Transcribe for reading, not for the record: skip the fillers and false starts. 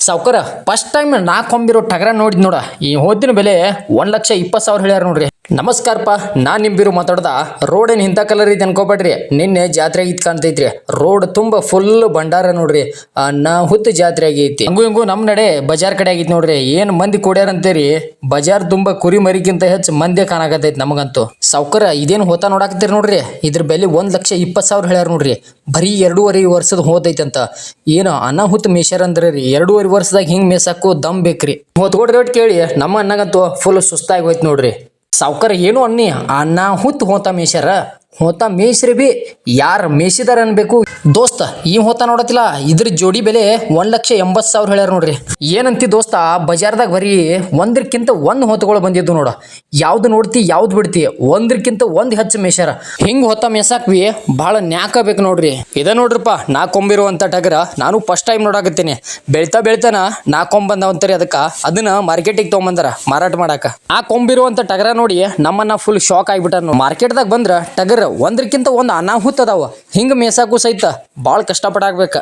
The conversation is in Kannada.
ಸಾವ್ಕಾರ ಫಸ್ಟ್ ಟೈಮ್ ನಾ ಕೊಂಬಿರೋ ಟಗರ ನೋಡಿದ್ ನೋಡ. ಈ ಹೋದಿನ ಬೆಲೆ 1,20,000 ಹೇಳ್ಯಾರ ನೋಡ್ರಿ. ನಮಸ್ಕಾರಪ್ಪ, ನಾನ್ ನಿಂಬಿರು ಮಾತಾಡ್ದ. ರೋಡ್ ಏನ್ ಇಂಥ ಕಲರ್ ಐತಿ ಅನ್ಕೋಬೇಡ್ರಿ. ನಿನ್ನೆ ಜಾತ್ರೆ ಆಗಿತ್ ಕಾಣ್ತೈತ್ರಿ. ರೋಡ್ ತುಂಬಾ ಫುಲ್ ಬಂಡಾರ ನೋಡ್ರಿ. ನಾ ಹುತ್ತ ಜಾತ್ರೆ ಆಗೈತಿ. ಹಂಗು ನಮ್ ನಡೆ ಬಜಾರ್ ಕಡೆ ಆಗೈತಿ ನೋಡ್ರಿ. ಏನ್ ಮಂದಿ ಕೊಡ್ಯಾರ ಅಂತೇರಿ. ಬಜಾರ್ ತುಂಬಾ ಕುರಿ ಮರಿಗಿಂತ ಹೆಚ್ಚು ಮಂದಿ ಕಾಣಕತೈತಿ ನಮಗಂತೂ. ಸಾವ್ಕಾರ ಇದೇನು ಹೋತಾ ನೋಡಾಕತ್ತೀರಿ ನೋಡ್ರಿ. ಇದ್ರ ಬೆಲೆ 1,20,000 ಹೇಳ್ಯಾರ ನೋಡ್ರಿ. ಬರೀ 2.5 ವರ್ಷದ ಹೋತೈತಂತ. ಏನು ಅನಾಹುತ ಮೇಷರ್ ಅಂದ್ರೆ ರೀ. 2.5 ವರ್ಷದಾಗ ಹಿಂಗ್ ಮೇಸಾಕು ದಮ್ ಬೇಕ್ರಿ. ಹೊತ್ಕೊಡ್ರಿ ರೇಟ್ ಕೇಳಿ ನಮ್ಮ ಅಣ್ಣಗಂತೂ ಫುಲ್ ಸುಸ್ತಾಗಿ ಹೋಯ್ತು ನೋಡ್ರಿ. ಸಾವ್ಕಾರ ಏನು ಅನ್ನಿ ಅನಾಹುತ ಹೋತ ಮೇಷರ. ಹೋತ ಮೇಷ್ರಿ ಬಿ ಯಾರು ಮೇಸಿದಾರ ಅನ್ಬೇಕು ದೋಸ್ತ. ಈ ಹೋತ ನೋಡತಿಲ್ಲ, ಇದ್ರ ಜೋಡಿ ಬೆಲೆ 1,80,000 ಹೇಳ್ಯಾರ ನೋಡ್ರಿ. ಏನಂತಿ ದೋಸ್ತ, ಬಜಾರ್ದಾಗ ಬರೀ ಒಂದ್ರಕ್ಕಿಂತ ಒಂದ್ ಹೊತ್ತಗಳು ಬಂದಿದ್ದು ನೋಡ. ಯಾವ್ದು ನೋಡ್ತಿ ಯಾವ್ದು ಬಿಡ್ತಿ, ಒಂದ್ರಕ್ಕಿಂತ ಒಂದ್ ಹೆಚ್ಚು ಮೇಷರ. ಹಿಂಗ್ ಹೊತ್ತ ಮೇಸಾಕ್ವಿ ಭಾಳ ನ್ಯಾಕಬೇಕು ನೋಡ್ರಿ. ಇದ ನೋಡ್ರಿಪ್ಪ ನಾ ಕೊಂಬಿರುವಂತ ಟಗರ. ನಾನು ಫಸ್ಟ್ ಟೈಮ್ ನೋಡಾಕತ್ತೀನಿ. ಬೆಳ್ತಾನ ನಾ ಕೊಂಬಂದವಂತರಿ. ಅದನ್ನ ಮಾರ್ಕೆಟಿಗೆ ತೊಗೊಂಬಂದಾರ ಮಾರಾಟ ಮಾಡಾಕ. ಆ ಕೊಂಬಿರುವಂತ ಟಗರ ನೋಡಿ ನಮ್ಮನ್ನ ಫುಲ್ ಶಾಕ್ ಆಗ್ಬಿಟ್ಟಾರ. ಮಾರ್ಕೆಟ್ದಾಗ ಬಂದ್ರ ಟಗರ್ ಒಂದ್ರಕ್ಕಿಂತ ಒಂದು ಅನಾಹುತ ಅದಾವ. ಹಿಂಗ ಮೇಸಾಕು ಸಹಿತ ಭಾಳ ಕಷ್ಟಪಟ್ಟಾಗ್ಬೇಕ.